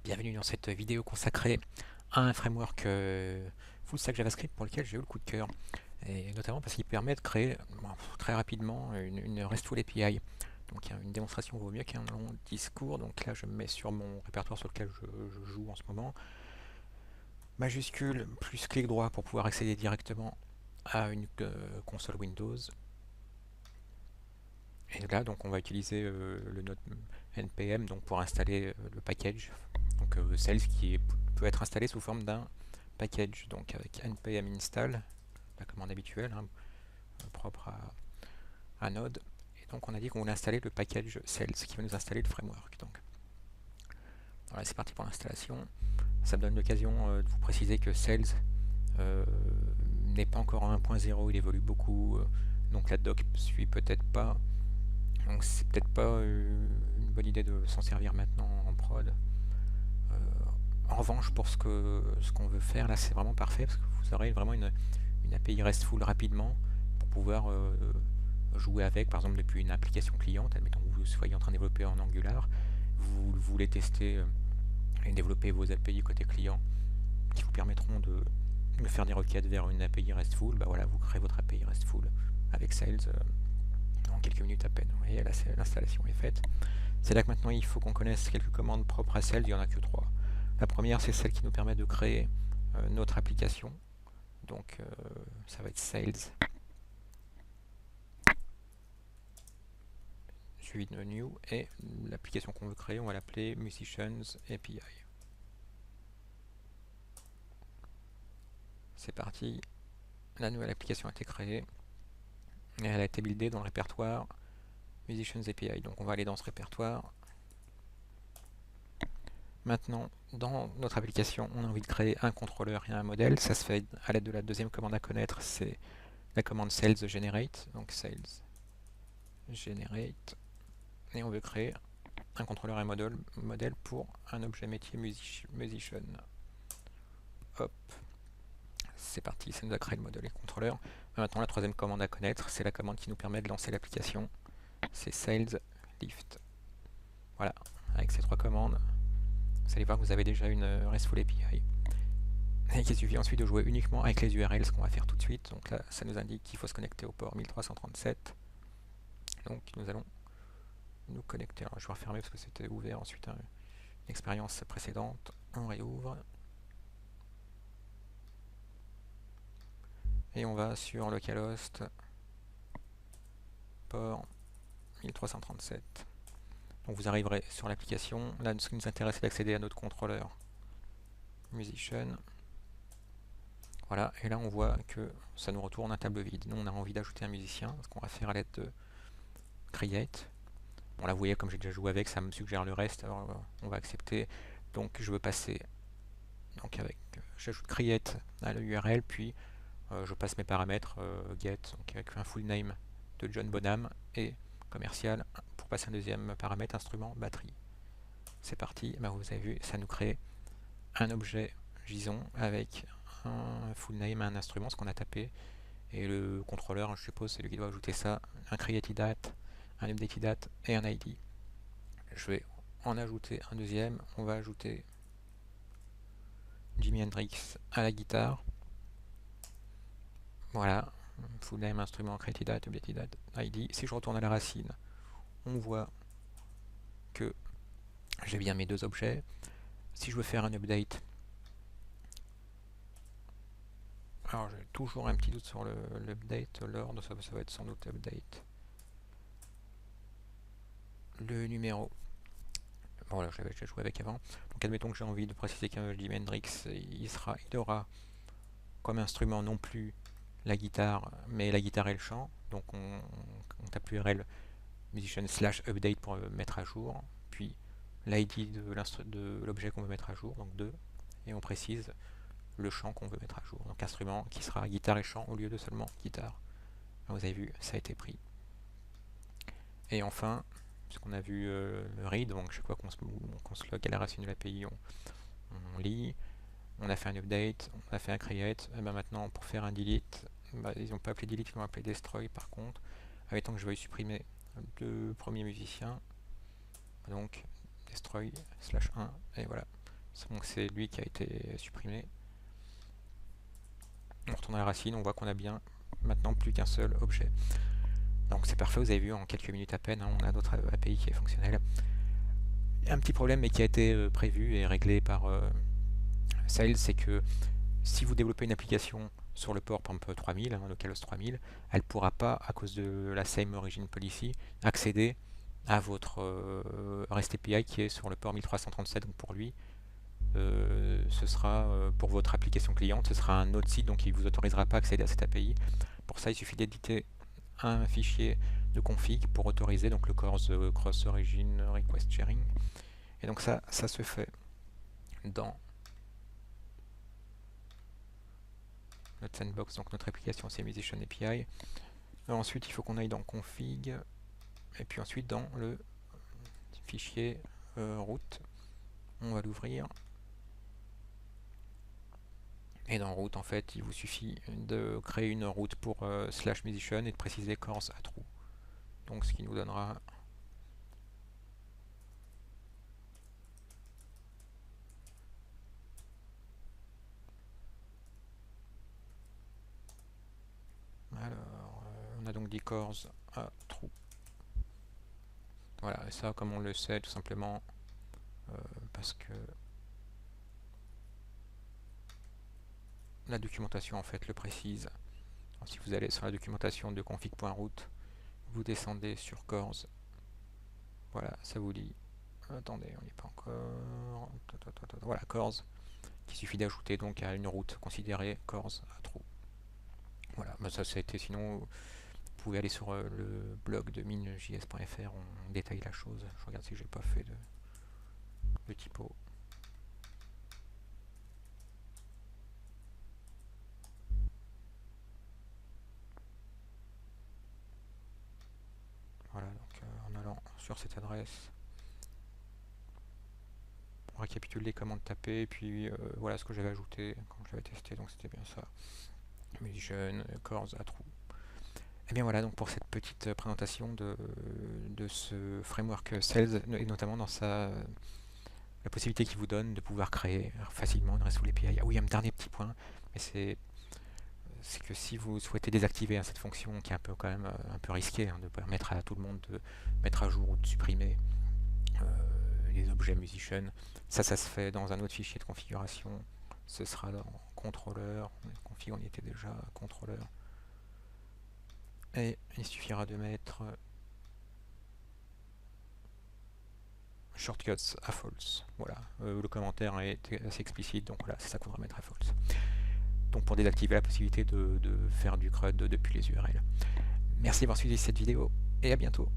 Bienvenue dans cette vidéo consacrée à un framework full stack JavaScript pour lequel j'ai eu le coup de cœur. Et notamment parce qu'il permet de créer très rapidement une RESTful API. Donc une démonstration vaut mieux qu'un long discours. Donc là je me mets sur mon répertoire sur lequel je joue en ce moment. Majuscule plus clic droit pour pouvoir accéder directement à une console Windows. Et là donc on va utiliser le node npm donc, pour installer le package. Donc Sales qui peut être installé sous forme d'un package, donc avec npm install, la commande habituelle, hein, propre à Node. Et donc on a dit qu'on voulait installer le package Sales qui va nous installer le framework. Donc voilà, c'est parti pour l'installation. Ça me donne l'occasion de vous préciser que Sales euh, n'est pas encore à 1.0, il évolue beaucoup, donc la doc suit peut-être pas. Donc c'est peut-être pas une bonne idée de s'en servir maintenant en prod. En revanche, pour ce qu'on veut faire, là c'est vraiment parfait parce que vous aurez vraiment une API RESTful rapidement pour pouvoir jouer avec, par exemple depuis une application cliente. Admettons que vous soyez en train de développer en Angular, vous voulez tester et développer vos API côté client qui vous permettront de faire des requêtes vers une API RESTful. Bah voilà, vous créez votre API RESTful avec Sales en quelques minutes à peine. Vous voyez, là l'installation est faite. C'est là que maintenant il faut qu'on connaisse quelques commandes propres à Sales, il n'y en a que trois. La première, c'est celle qui nous permet de créer notre application. Donc ça va être Sales suivi de New, et l'application qu'on veut créer, on va l'appeler Musicians API. C'est parti, la nouvelle application a été créée et elle a été buildée dans le répertoire Musicians API. Donc on va aller dans ce répertoire. Maintenant, dans notre application, on a envie de créer un contrôleur et un modèle. Ça se fait à l'aide de la deuxième commande à connaître, c'est la commande sales generate. Donc sales generate. Et on veut créer un contrôleur et un modèle pour un objet métier musician. Hop, c'est parti, ça nous a créé le modèle et le contrôleur. Maintenant, la troisième commande à connaître, c'est la commande qui nous permet de lancer l'application. C'est sales lift. Voilà, avec ces trois commandes, vous allez voir que vous avez déjà une RESTful API. Et qu'il suffit ensuite de jouer uniquement avec les URL, ce qu'on va faire tout de suite. Donc là, ça nous indique qu'il faut se connecter au port 1337. Donc nous allons nous connecter. Alors je vais refermer parce que c'était ouvert ensuite une expérience précédente. On réouvre. Et on va sur localhost port 1337. Donc vous arriverez sur l'application. Là, ce qui nous intéresse, c'est d'accéder à notre contrôleur Musician. Voilà, et là on voit que ça nous retourne un tableau vide. Nous on a envie d'ajouter un musicien, ce qu'on va faire à l'aide de create. Bon là vous voyez, comme j'ai déjà joué avec, ça me suggère le reste, alors on va accepter. Donc je veux passer, donc avec, j'ajoute create à l'URL, puis je passe mes paramètres get, donc avec un full name de John Bonham, et commercial pour passer un deuxième paramètre, instrument batterie. C'est parti, ben, vous avez vu, ça nous crée un objet JSON avec un full name, un instrument, ce qu'on a tapé, et le contrôleur, je suppose, c'est lui qui doit ajouter ça, un create date, un update date et un ID. Je vais en ajouter un deuxième, on va ajouter Jimi Hendrix à la guitare. Voilà, full name, instrument, create date, update date, ID. Si je retourne à la racine, on voit que j'ai bien mes deux objets. Si je veux faire un update, alors j'ai toujours un petit doute sur l'update, l'ordre, ça va être sans doute update. Le numéro. Bon là j'avais déjà joué avec avant. Donc admettons que j'ai envie de préciser qu'un Jimi Hendrix, il aura comme instrument non plus la guitare, mais la guitare et le chant. Donc on tape l'URL musician slash update pour mettre à jour, puis l'ID de l'objet qu'on veut mettre à jour, donc 2, et on précise le chant qu'on veut mettre à jour. Donc instrument qui sera guitare et chant au lieu de seulement guitare. Vous avez vu, ça a été pris. Et enfin, puisqu'on a vu le read, donc chaque fois qu'on se log à la racine de l'API, on lit, on a fait un update, on a fait un create, et ben maintenant pour faire un delete, ils n'ont pas appelé delete, ils l'ont appelé destroy par contre. Admettons que je veuille supprimer le premier musicien, donc destroy slash 1, et voilà, Donc c'est lui qui a été supprimé. On retourne à la racine, on voit qu'on a bien maintenant plus qu'un seul objet. Donc c'est parfait, vous avez vu en quelques minutes à peine, hein, on a notre API qui est fonctionnel. Il y a un petit problème mais qui a été prévu et réglé par Sales, c'est que si vous développez une application sur le port PAMP 3000, hein, localhost 3000, elle ne pourra pas, à cause de la Same Origin Policy, accéder à votre REST API qui est sur le port 1337. Donc pour lui, ce sera pour votre application cliente, ce sera un autre site, donc il ne vous autorisera pas à accéder à cette API. Pour ça, il suffit d'éditer un fichier de config pour autoriser donc le cross origin request sharing. Et donc ça se fait dans notre sandbox, donc notre application c'est Musician API. Ensuite, il faut qu'on aille dans config et puis ensuite dans le fichier route. On va l'ouvrir. Et dans route, en fait, il vous suffit de créer une route pour /musician et de préciser course à true. Donc ce qui nous donnera alors on a donc dit course à true. Voilà, et ça comme on le sait tout simplement parce que la documentation en fait le précise. Alors, si vous allez sur la documentation de config.route, vous descendez sur cors. Voilà, ça vous dit. Attendez, on n'y est pas encore. Voilà, cors, qu'il suffit d'ajouter donc à une route considérée cors à true. Voilà, bah ça a été. Sinon, vous pouvez aller sur le blog de minejs.fr, on détaille la chose. Je regarde si j'ai pas fait de typo. Voilà, donc en allant sur cette adresse, on récapitule les commandes tapées, et puis voilà ce que j'avais ajouté quand j'avais testé, donc c'était bien ça. Musician, chords à true. Et bien voilà donc pour cette petite présentation de ce framework Sales, et notamment dans la possibilité qu'il vous donne de pouvoir créer facilement une RESTful API. Ah oui, un dernier petit point, mais c'est que si vous souhaitez désactiver cette fonction qui est un peu quand même un peu risquée, de permettre à tout le monde de mettre à jour ou de supprimer les objets musician, ça se fait dans un autre fichier de configuration. Ce sera dans contrôleur, config on y était déjà, contrôleur. Et il suffira de mettre shortcuts à false. Voilà, le commentaire est assez explicite, donc voilà, c'est ça qu'on va mettre à false. Donc pour désactiver la possibilité de faire du CRUD depuis les URL. Merci d'avoir suivi cette vidéo et à bientôt.